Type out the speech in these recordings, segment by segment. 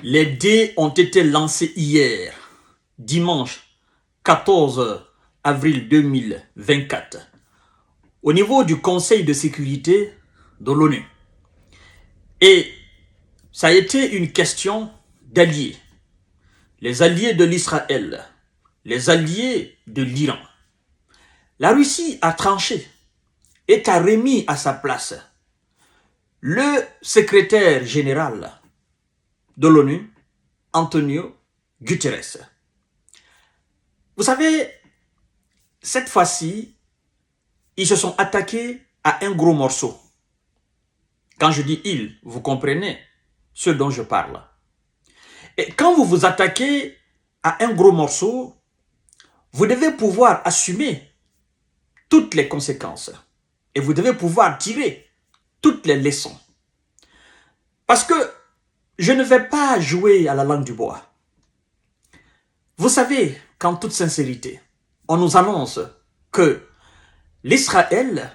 Les dés ont été lancés hier, dimanche 14 avril 2024, au niveau du Conseil de sécurité de l'ONU. Et ça a été une question d'alliés. Les alliés de l'Israël, les alliés de l'Iran. La Russie a tranché et a remis à sa place le secrétaire général de l'ONU, Antonio Guterres. Vous savez, cette fois-ci, ils se sont attaqués à un gros morceau. Quand je dis ils, vous comprenez ce dont je parle. Et quand vous vous attaquez à un gros morceau, vous devez pouvoir assumer toutes les conséquences. Et vous devez pouvoir tirer toutes les leçons. Parce que je ne vais pas jouer à la langue du bois. Vous savez qu'en toute sincérité, on nous annonce que l'Israël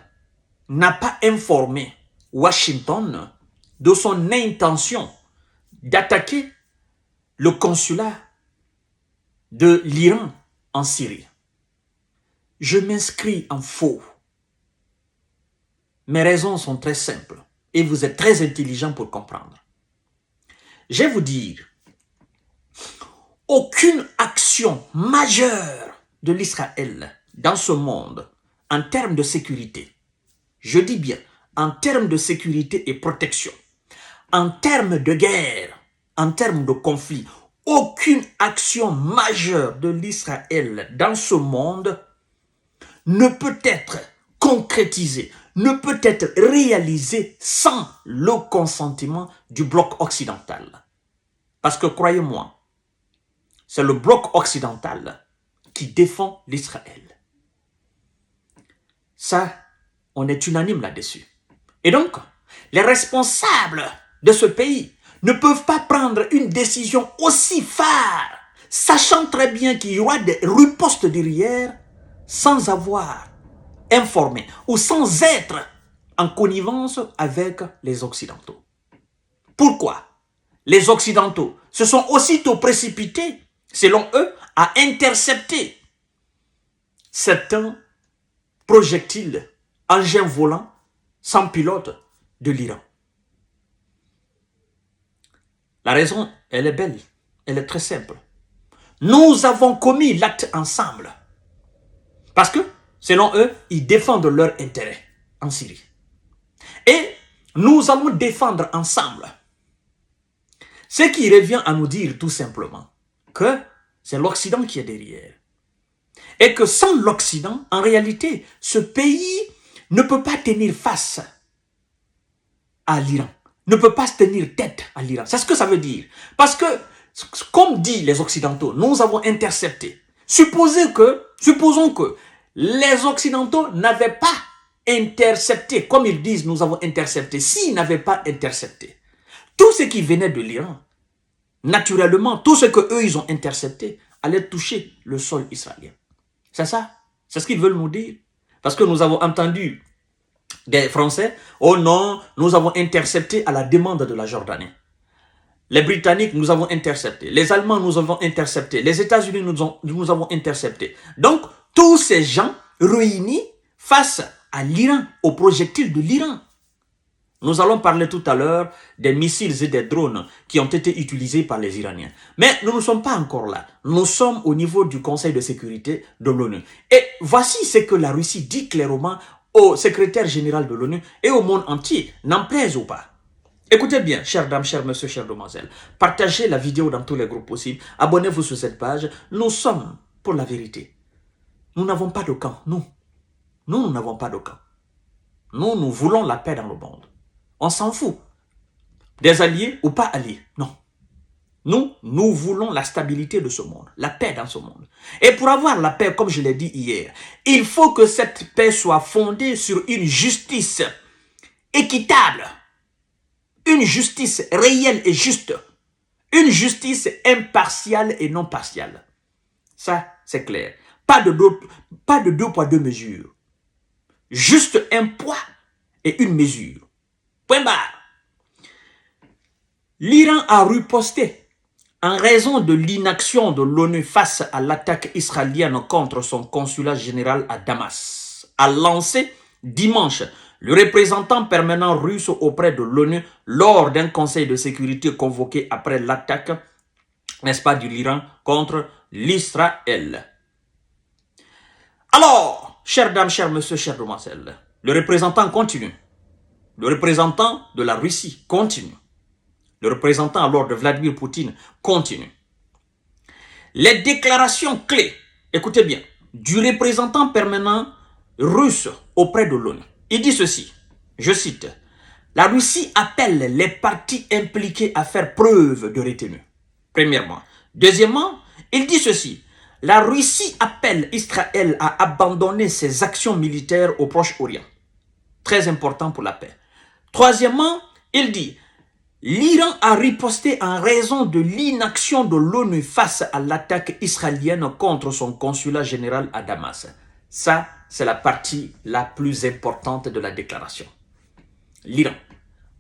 n'a pas informé Washington de son intention d'attaquer le consulat de l'Iran en Syrie. Je m'inscris en faux. Mes raisons sont très simples et vous êtes très intelligent pour comprendre. Je vais vous dire, aucune action majeure de l'Israël dans ce monde en termes de sécurité, je dis bien en termes de sécurité et protection, en termes de guerre, en termes de conflit, aucune action majeure de l'Israël dans ce monde ne peut être concrétisée, ne peut être réalisée sans le consentement du bloc occidental. Parce que croyez-moi, c'est le bloc occidental qui défend l'Israël. Ça, on est unanime là-dessus. Et donc, les responsables de ce pays ne peuvent pas prendre une décision aussi phare, sachant très bien qu'il y aura des ripostes derrière, sans avoir informé ou sans être en connivence avec les Occidentaux. Pourquoi? Les Occidentaux se sont aussitôt précipités, selon eux, à intercepter certains projectiles, engins volants, sans pilote de l'Iran. La raison, elle est belle, elle est très simple. Nous avons commis l'acte ensemble. Parce que, selon eux, ils défendent leurs intérêts en Syrie. Et nous allons défendre ensemble. Ce qui revient à nous dire tout simplement que c'est l'Occident qui est derrière. Et que sans l'Occident, en réalité, ce pays ne peut pas tenir face à l'Iran, ne peut pas se tenir tête à l'Iran. C'est ce que ça veut dire. Parce que, comme disent les Occidentaux, nous avons intercepté. Supposons que les Occidentaux n'avaient pas intercepté, comme ils disent, nous avons intercepté. S'ils n'avaient pas intercepté, tout ce qui venait de l'Iran, naturellement, tout ce qu'eux, ils ont intercepté, allait toucher le sol israélien. C'est ça. C'est ce qu'ils veulent nous dire. Parce que nous avons entendu des Français, oh non, nous avons intercepté à la demande de la Jordanie. Les Britanniques, nous avons intercepté. Les Allemands, nous avons intercepté. Les États-Unis, nous avons intercepté. Donc, tous ces gens réunis face à l'Iran, aux projectiles de l'Iran. Nous allons parler tout à l'heure des missiles et des drones qui ont été utilisés par les Iraniens. Mais nous ne sommes pas encore là. Nous sommes au niveau du Conseil de sécurité de l'ONU. Et voici ce que la Russie dit clairement au secrétaire général de l'ONU et au monde entier, n'en plaise ou pas. Écoutez bien, chères dames, chers messieurs, chères demoiselles, partagez la vidéo dans tous les groupes possibles, abonnez-vous sur cette page. Nous sommes pour la vérité. Nous n'avons pas de camp, nous n'avons pas de camp. Nous voulons la paix dans le monde. On s'en fout des alliés ou pas alliés, non. Nous voulons la stabilité de ce monde, la paix dans ce monde. Et pour avoir la paix, comme je l'ai dit hier, il faut que cette paix soit fondée sur une justice équitable, une justice réelle et juste, une justice impartiale et non partiale. Ça, c'est clair. Pas de deux poids, deux mesures. Juste un poids et une mesure. Point barre. L'Iran a riposté en raison de l'inaction de l'ONU face à l'attaque israélienne contre son consulat général à Damas, a lancé dimanche le représentant permanent russe auprès de l'ONU lors d'un conseil de sécurité convoqué après l'attaque, n'est-ce pas, de l'Iran contre l'Israël. Alors, chères dames, chers messieurs, chers demoiselles, le représentant continue. Le représentant de la Russie continue. Le représentant alors de Vladimir Poutine continue. Les déclarations clés, écoutez bien, du représentant permanent russe auprès de l'ONU. Il dit ceci, je cite, « La Russie appelle les parties impliquées à faire preuve de retenue. » Premièrement. Deuxièmement, il dit ceci, « La Russie appelle Israël à abandonner ses actions militaires au Proche-Orient. » Très important pour la paix. Troisièmement, il dit, l'Iran a riposté en raison de l'inaction de l'ONU face à l'attaque israélienne contre son consulat général à Damas. Ça, c'est la partie la plus importante de la déclaration. L'Iran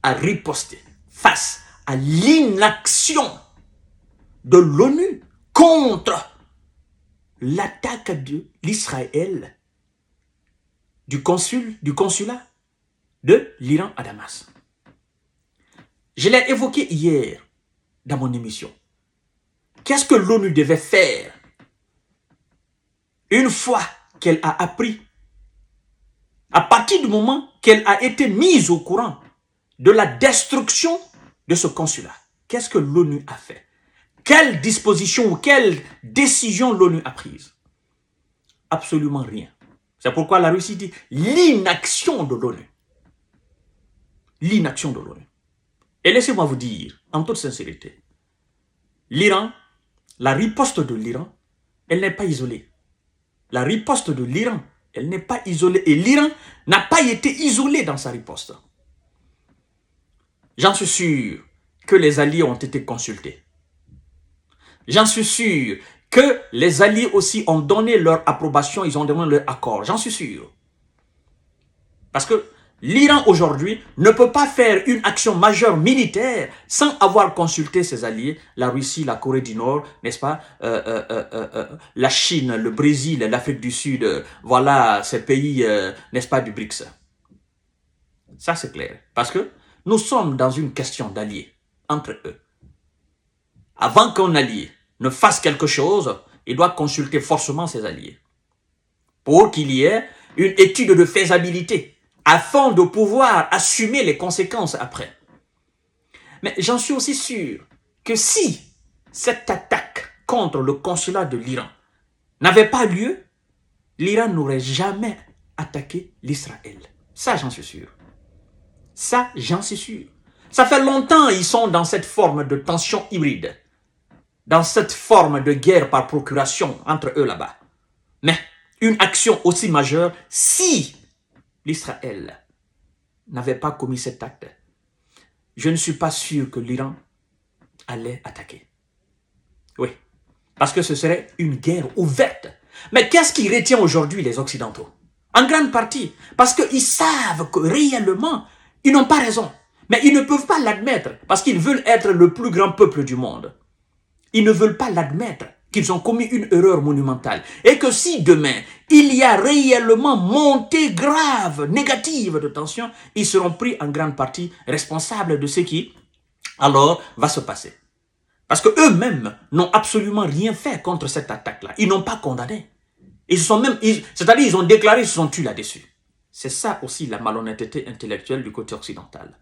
a riposté face à l'inaction de l'ONU contre l'attaque de l'Israël, du consulat de l'Iran à Damas. Je l'ai évoqué hier dans mon émission. Qu'est-ce que l'ONU devait faire une fois qu'elle a appris, à partir du moment qu'elle a été mise au courant de la destruction de ce consulat? Qu'est-ce que l'ONU a fait? Quelle disposition ou quelle décision l'ONU a prise? Absolument rien. C'est pourquoi la Russie dit l'inaction de l'ONU. L'inaction de l'ONU. Et laissez-moi vous dire, en toute sincérité, l'Iran, la riposte de l'Iran, elle n'est pas isolée. La riposte de l'Iran, elle n'est pas isolée. Et l'Iran n'a pas été isolé dans sa riposte. J'en suis sûr que les alliés ont été consultés. J'en suis sûr que les alliés aussi ont donné leur approbation, ils ont donné leur accord. J'en suis sûr. Parce que l'Iran aujourd'hui ne peut pas faire une action majeure militaire sans avoir consulté ses alliés, la Russie, la Corée du Nord, n'est-ce pas, la Chine, le Brésil, l'Afrique du Sud, voilà ces pays, n'est-ce pas, du BRICS. Ça c'est clair. Parce que nous sommes dans une question d'alliés entre eux. Avant qu'un allié ne fasse quelque chose, il doit consulter forcément ses alliés. Pour qu'il y ait une étude de faisabilité, afin de pouvoir assumer les conséquences après. Mais j'en suis aussi sûr que si cette attaque contre le consulat de l'Iran n'avait pas lieu, l'Iran n'aurait jamais attaqué l'Israël. Ça, j'en suis sûr. Ça, j'en suis sûr. Ça fait longtemps qu'ils sont dans cette forme de tension hybride, dans cette forme de guerre par procuration entre eux là-bas. Mais une action aussi majeure, si l'Israël n'avait pas commis cet acte, je ne suis pas sûr que l'Iran allait attaquer. Oui, parce que ce serait une guerre ouverte. Mais qu'est-ce qui retient aujourd'hui les Occidentaux? En grande partie, parce qu'ils savent que réellement, ils n'ont pas raison. Mais ils ne peuvent pas l'admettre, parce qu'ils veulent être le plus grand peuple du monde. Ils ne veulent pas l'admettre qu'ils ont commis une erreur monumentale. Et que si demain, il y a réellement montée grave, négative de tension, ils seront pris en grande partie responsables de ce qui, alors, va se passer. Parce qu'eux-mêmes n'ont absolument rien fait contre cette attaque-là. Ils n'ont pas condamné. C'est-à-dire ils ont déclaré qu'ils se sont tués là-dessus. C'est ça aussi la malhonnêteté intellectuelle du côté occidental.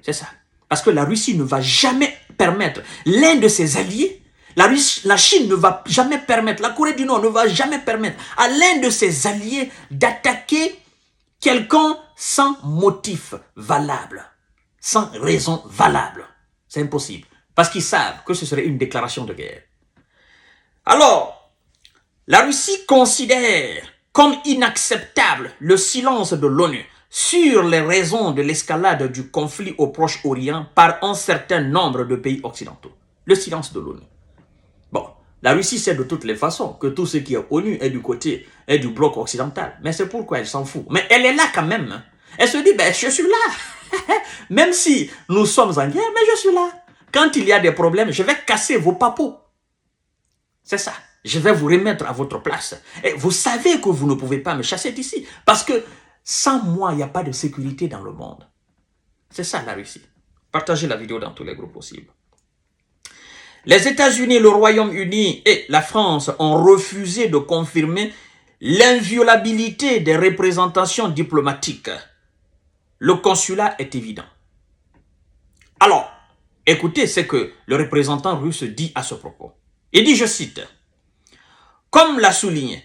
C'est ça. Parce que la Russie ne va jamais permettre l'un de ses alliés, la Chine ne va jamais permettre, la Corée du Nord ne va jamais permettre à l'un de ses alliés d'attaquer quelqu'un sans motif valable, sans raison valable. C'est impossible. Parce qu'ils savent que ce serait une déclaration de guerre. Alors, la Russie considère comme inacceptable le silence de l'ONU sur les raisons de l'escalade du conflit au Proche-Orient par un certain nombre de pays occidentaux. Le silence de l'ONU. Bon, la Russie sait de toutes les façons que tout ce qui est ONU est du côté du bloc occidental. Mais c'est pourquoi elle s'en fout. Mais elle est là quand même. Elle se dit, ben je suis là. Même si nous sommes en guerre, mais je suis là. Quand il y a des problèmes, je vais casser vos papos. C'est ça. Je vais vous remettre à votre place. Et vous savez que vous ne pouvez pas me chasser d'ici. Parce que sans moi, il n'y a pas de sécurité dans le monde. C'est ça la Russie. Partagez la vidéo dans tous les groupes possibles. Les États-Unis, le Royaume-Uni et la France ont refusé de confirmer l'inviolabilité des représentations diplomatiques. Le consulat est évident. Alors, écoutez ce que le représentant russe dit à ce propos. Il dit, je cite, « Comme l'a souligné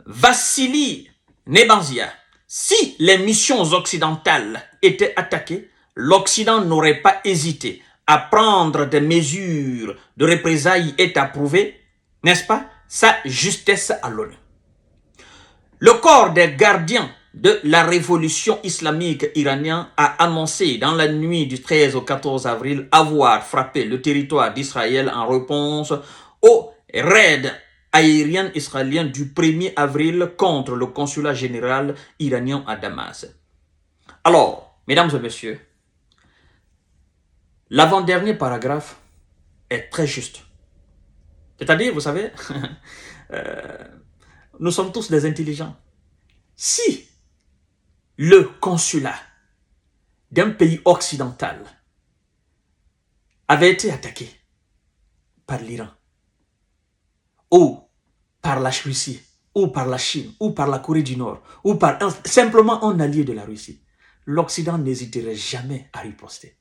Vassili Nebensia, si les missions occidentales étaient attaquées, l'Occident n'aurait pas hésité à prendre des mesures de représailles et à prouver, n'est-ce pas, sa justesse à l'ONU. Le corps des gardiens de la révolution islamique iranienne a annoncé dans la nuit du 13 au 14 avril avoir frappé le territoire d'Israël en réponse au raid aérien israélien du 1er avril contre le consulat général iranien à Damas. Alors, mesdames et messieurs, l'avant-dernier paragraphe est très juste. C'est-à-dire, vous savez, nous sommes tous des intelligents. Si le consulat d'un pays occidental avait été attaqué par l'Iran, ou par la Russie, ou par la Chine, ou par la Corée du Nord, ou par simplement un allié de la Russie, l'Occident n'hésiterait jamais à riposter.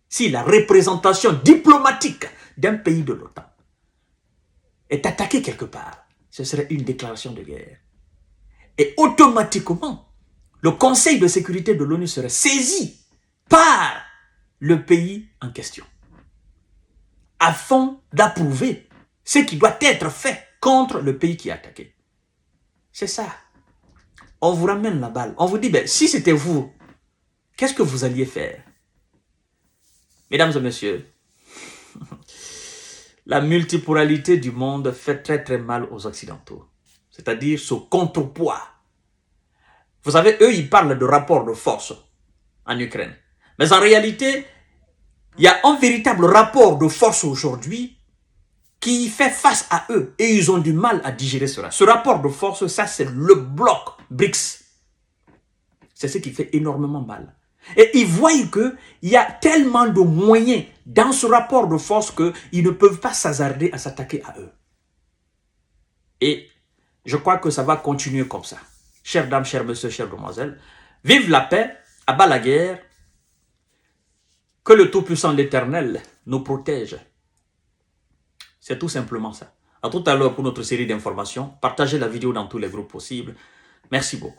Si la représentation diplomatique d'un pays de l'OTAN est attaquée quelque part, ce serait une déclaration de guerre. Et automatiquement, le Conseil de sécurité de l'ONU serait saisi par le pays en question, afin d'approuver ce qui doit être fait contre le pays qui est attaqué. C'est ça. On vous ramène la balle. On vous dit, ben, si c'était vous, qu'est-ce que vous alliez faire? Mesdames et messieurs, la multipolarité du monde fait très très mal aux Occidentaux. C'est-à-dire ce contrepoids. Vous savez, eux, ils parlent de rapport de force en Ukraine. Mais en réalité, il y a un véritable rapport de force aujourd'hui qui fait face à eux. Et ils ont du mal à digérer cela. Ce rapport de force, ça c'est le bloc BRICS. C'est ce qui fait énormément mal. Et ils voient qu'il y a tellement de moyens dans ce rapport de force qu'ils ne peuvent pas s'hasarder à s'attaquer à eux. Et je crois que ça va continuer comme ça. Chères dames, chers messieurs, chères demoiselles, vive la paix, abat la guerre, que le Tout-Puissant, l'Éternel, nous protège. C'est tout simplement ça. À tout à l'heure pour notre série d'informations. Partagez la vidéo dans tous les groupes possibles. Merci beaucoup.